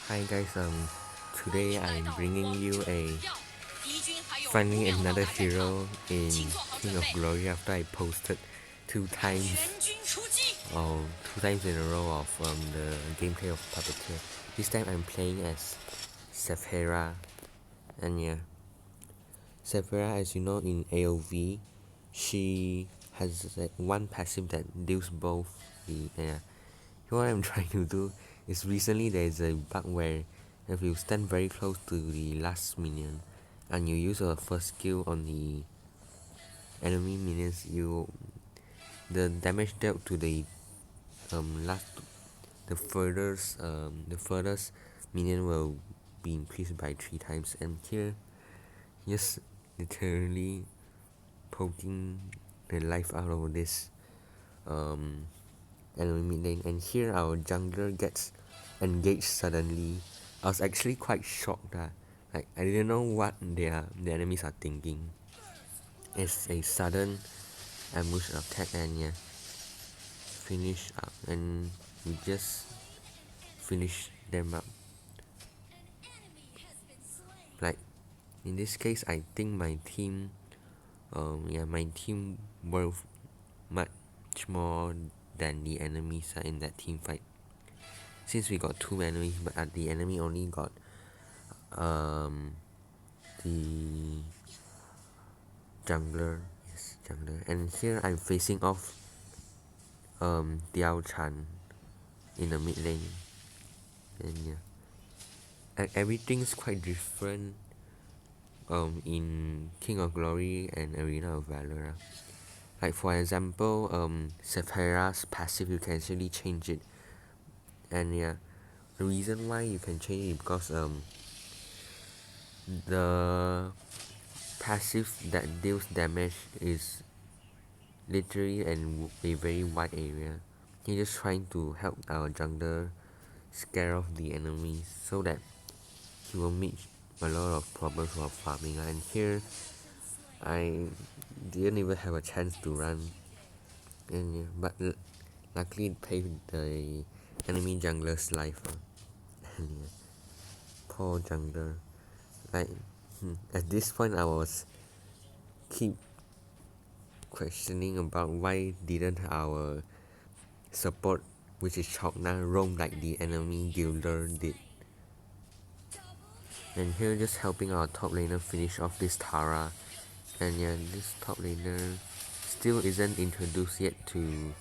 Hi guys, today I'm bringing you finding another hero in King of Glory after I posted two times or 2 times in a row of the gameplay of Puppeteer. This time I'm playing as Sephera, and yeah, Sephera, as you know, in AOV, she has one passive that deals both the what I'm trying to do is recently there's a bug where if you stand very close to the last minion and you use a first skill on the enemy minions, the damage dealt to the last the furthest minion will be increased by 3 times, and here just literally poking the life out of this um enemy mid lane, and here our jungler gets engaged suddenly. I was actually quite shocked that I didn't know what the enemies are thinking. It's a sudden ambush attack, and yeah, finish up, and we just finish them up. Like in this case, I think my team, my team were much more than the enemies are in that team fight. Since we got two enemies, but the enemy only got the jungler, yes, jungler, and here I'm facing off Diao Chan in the mid lane, and yeah, everything's quite different in King of Glory and Arena of Valor. Like for example, Sephira's passive, you can actually change it, and yeah, the reason why you can change it because the passive that deals damage is literally in a very wide area. He's just trying to help our jungler scare off the enemies so that he will meet a lot of problems while farming. And here I didn't even have a chance to run, and yeah, but luckily it paid the enemy jungler's life. And yeah, poor jungler. Like at this point I was keep questioning about why didn't our support, which is Chokna, roam like the enemy guilder did. And here just helping our top laner finish off this Tara. And yeah, this top laner still isn't introduced yet to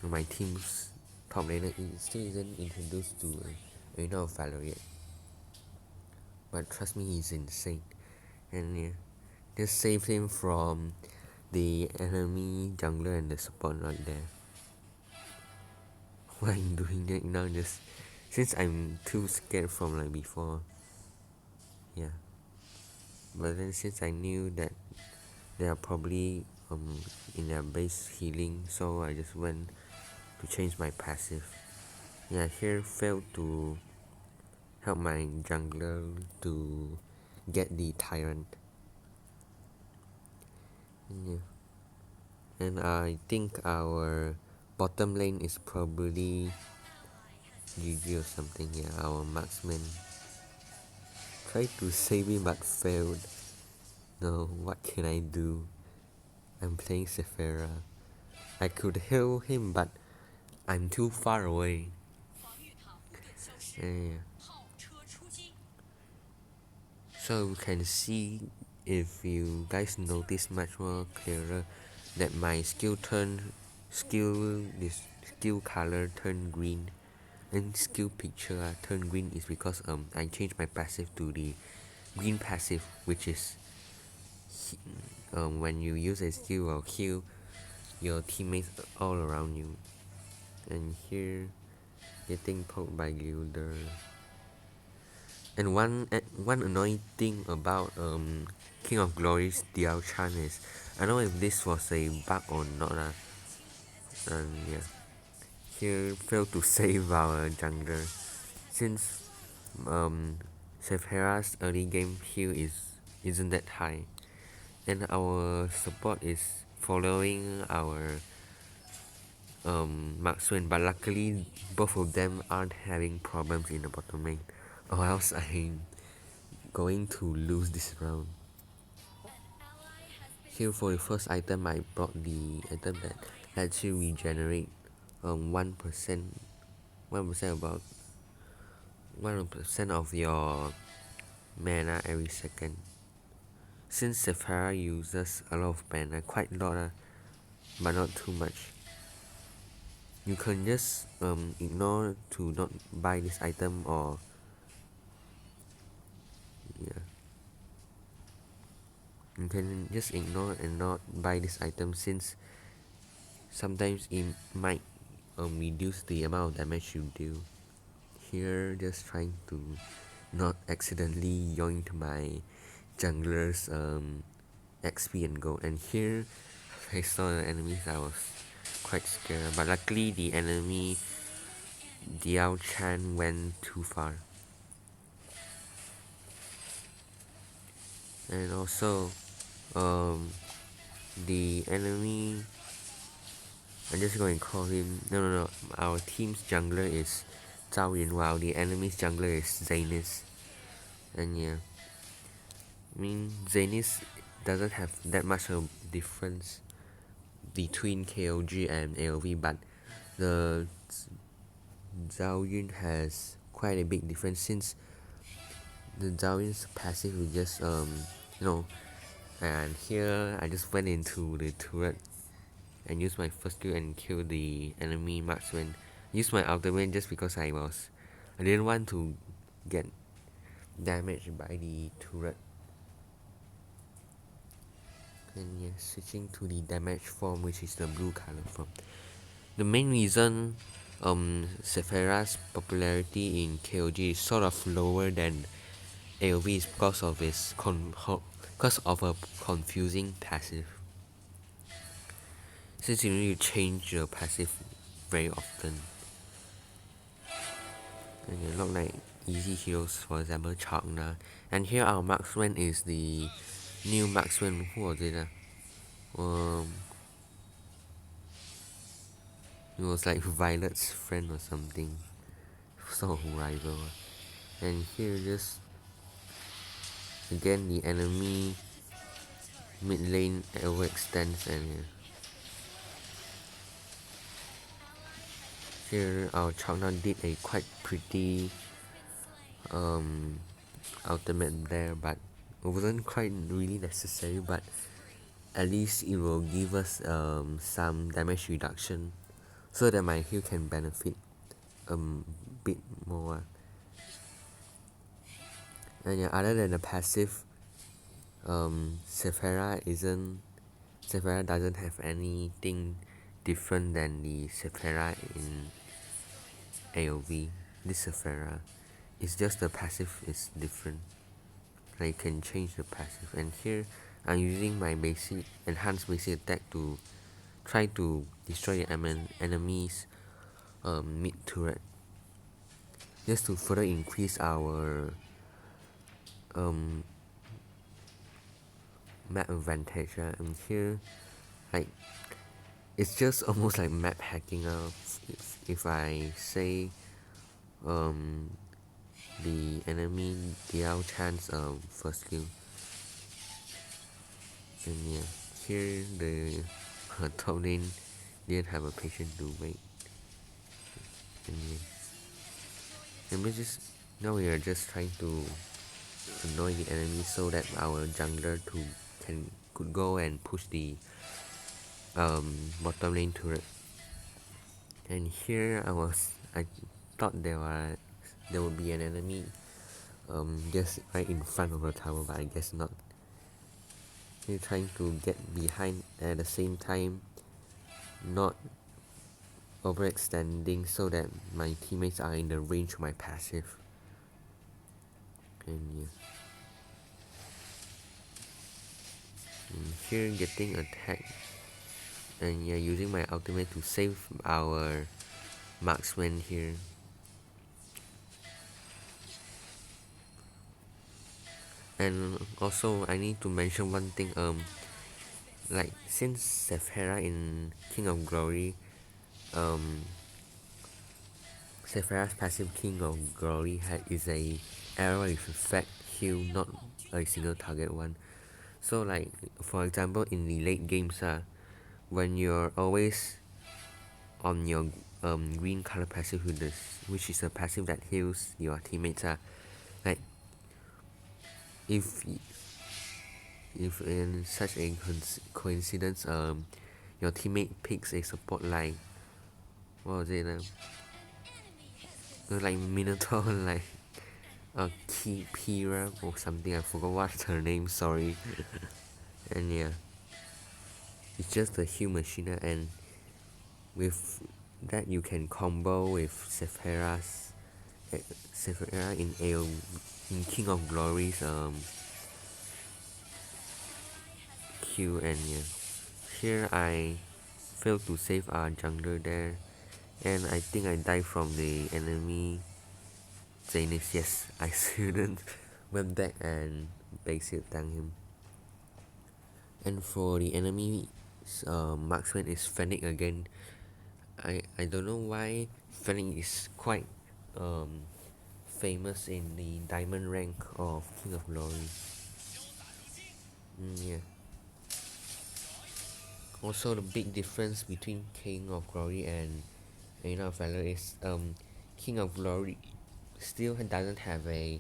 my team's top laner. It still isn't introduced to Arena of Valor yet. But trust me, he's insane. And yeah, just save him from the enemy jungler and the support right there. Why I'm doing that now, just since I'm too scared from like before. Yeah. But then since I knew that they are probably in their base healing, so I just went to change my passive. Yeah, here failed to help my jungler to get the tyrant. Yeah. And I think our bottom lane is probably GG or something. Yeah, our marksman tried to save me but failed. No, what can I do? I'm playing Sephera. I could heal him, but I'm too far away. Yeah. So you can see, if you guys notice much more clearer, that my skill color turned green, and skill picture turned green is because I changed my passive to the green passive, which is when you use a skill or heal your teammates all around you. And here, getting poked by Gilder. And one annoying thing about King of Glory's Diao Chan is, I don't know if this was a bug or not. And yeah, here failed to save our jungler, since Sephera's early game heal isn't that high, and our support is following our marksman, but luckily both of them aren't having problems in the bottom lane, or else I'm going to lose this round. Here for the first item, I brought the item that lets you regenerate 1%, 1% about 1% of your mana every second. Since Sephera uses a lot of mana, quite a lot, but not too much. You can just ignore to not buy this item, or yeah, you can just ignore and not buy this item, since sometimes it might reduce the amount of damage you do. Here, just trying to not accidentally yoink my jungler's XP and gold. And here, I saw the enemies, I was quite scared, but luckily the enemy Diao Chan went too far. And also, the enemy, I'm just going to call him, no, our team's jungler is Zhao Yin, while the enemy's jungler is Zanis. And yeah, I mean, Zanis doesn't have that much of difference between KOG and AoV, but the Zhao Yun has quite a big difference, since the Zhao Yun's passive is just and here I just went into the turret and used my first skill and killed the enemy marksman. Used my ultimate just because I didn't want to get damaged by the turret. And yeah, switching to the damage form, which is the blue color form. The main reason Sephera's popularity in KOG is sort of lower than AoV is because of a confusing passive. Since you need to change your passive very often. And you're not like easy heroes, for example Chakna. And here our marksman is the new marksman. Who was it? It was like Violet's friend or something. Sort of rival. And here just again the enemy mid lane overextends, and here our Chakna did a quite pretty ultimate there, but it wasn't quite really necessary, but at least it will give us some damage reduction so that my heal can benefit a bit more. And yeah, other than the passive, Sephera doesn't have anything different than the Sephera in AoV. This Sephera, it's just the passive is different. I can change the passive, and here I'm using my enhanced basic attack to try to destroy the enemy's mid turret, just to further increase our map advantage. And here, like, it's just almost like map hacking. If I say the enemy Diao Chan's first skill, and yeah, here the top lane didn't have a patience to wait. And yeah, and now we are just trying to annoy the enemy so that our jungler could go and push the bottom lane turret. And here I thought there would be an enemy just right in front of the tower, but I guess not. You're trying to get behind at the same time, not overextending so that my teammates are in the range of my passive. And yeah. And here getting attacked, and yeah, using my ultimate to save our marksman here. And also I need to mention one thing, like since Sephera in King of Glory Sephera's passive King of Glory is a arrow with effect heal, not a single target one. So like for example in the late games when you're always on your green color passive with this, which is a passive that heals your teammates like if if in such a coincidence your teammate picks a support like what was it like Minotaur like Kira or something, I forgot what's her name, sorry. And yeah, it's just a heal machine and with that you can combo with Sephera in in King of Glory's Q. And yeah, here I failed to save our jungler there, and I think I died from the enemy Zanis. Yes, I shouldn't went back and basic tank him. And for the enemy marksman is Fennec again. I don't know why Fennec is quite famous in the diamond rank of King of Glory. Yeah. Also, the big difference between King of Glory and Arena of Valor is King of Glory still doesn't have a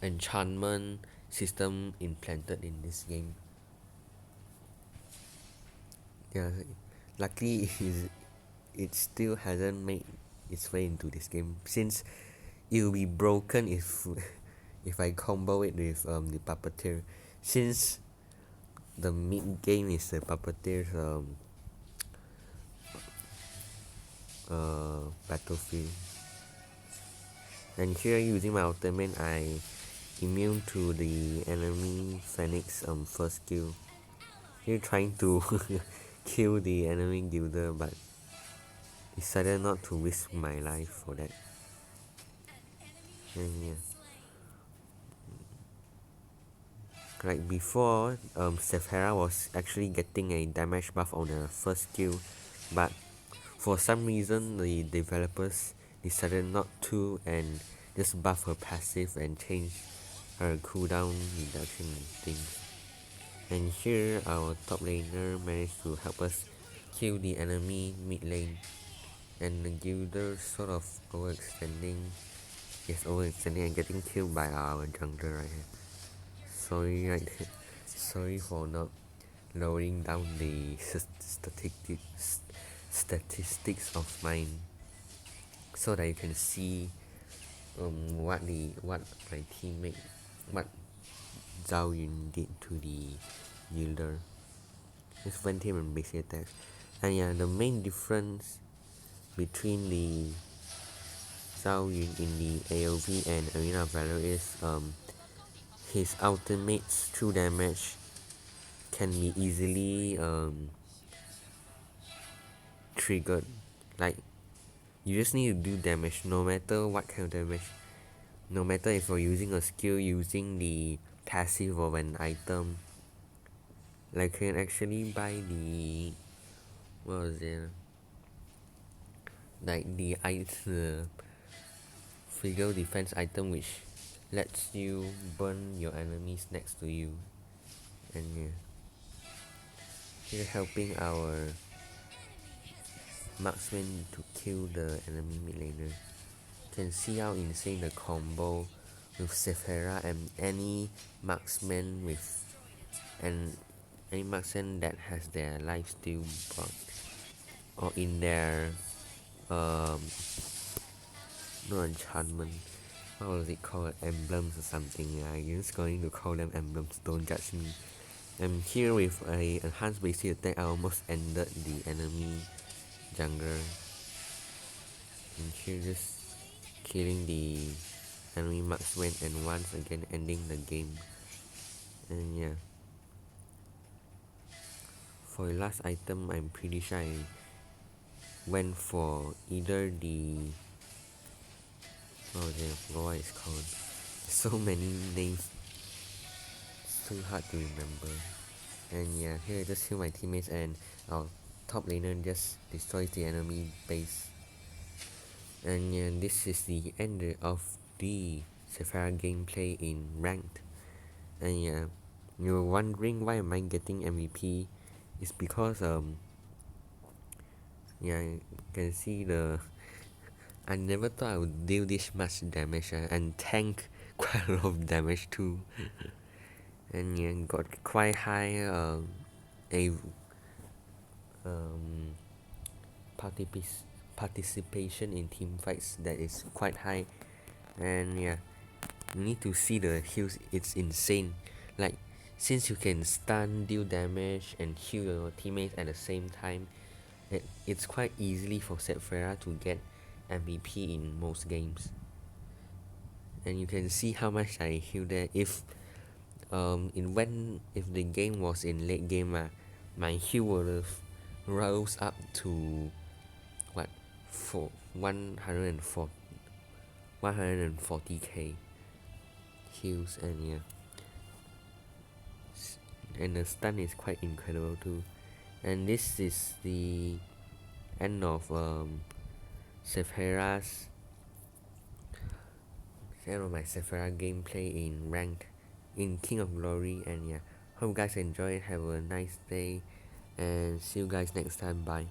enchantment system implanted in this game. Yeah, luckily it still hasn't made its way into this game since it will be broken if if I combo it with the puppeteer, since the mid game is the puppeteer's battlefield. And here using my ultimate I immune to the enemy Phoenix first skill. Here trying to kill the enemy guilder but decided not to risk my life for that. And yeah. Like before, Sephera was actually getting a damage buff on her first skill, but for some reason the developers decided not to and just buff her passive and change her cooldown reduction things. And here our top laner managed to help us kill the enemy mid lane, and the guilder sort of overextending and getting killed by our jungler right here. Sorry right sorry for not lowering down the statistics of mine so that you can see what my teammate, what Zhao Yun did to the guilder. Just went him and basic attacks. And yeah, the main difference between the Zhao Yun in the AoV and Arena of Valor is his ultimate's true damage can be easily triggered. Like you just need to do damage no matter what kind of damage. No matter if you're using a skill, using the passive of an item. Like you can actually buy the what was it? Like the figure defense item which lets you burn your enemies next to you. And yeah, here helping our marksman to kill the enemy mid laner. You can see how insane the combo with Sephera and any marksman that has their lifesteal bot or in their no enchantment, what was it called, emblems or something. I'm just going to call them emblems, don't judge me. And here with a enhanced basic attack I almost ended the enemy jungler. And here just killing the enemy marksman and once again ending the game. And yeah, for the last item I'm pretty sure I went for either the I forgot what it's called. So many names, so hard to remember. And yeah, here I just heal my teammates and top laner just destroys the enemy base. And yeah, this is the end of the Sephera gameplay in ranked. And yeah, you're wondering why am I getting MVP? It's because yeah, you can see the I never thought I would deal this much damage and tank quite a lot of damage too. And yeah, got quite high a um participation in team fights that is quite high. And yeah, you need to see the heals, it's insane. Like, since you can stun, deal damage and heal your teammates at the same time, it's quite easily for Sephera to get MVP in most games. And you can see how much I heal there. If the game was in late game, my heal would have rose up to what, for 140k heals. And yeah, and the stun is quite incredible too. And this is the end of Sephera's my Sephera gameplay in ranked in King of Glory. And yeah, hope you guys enjoy it. Have a nice day and see you guys next time. Bye.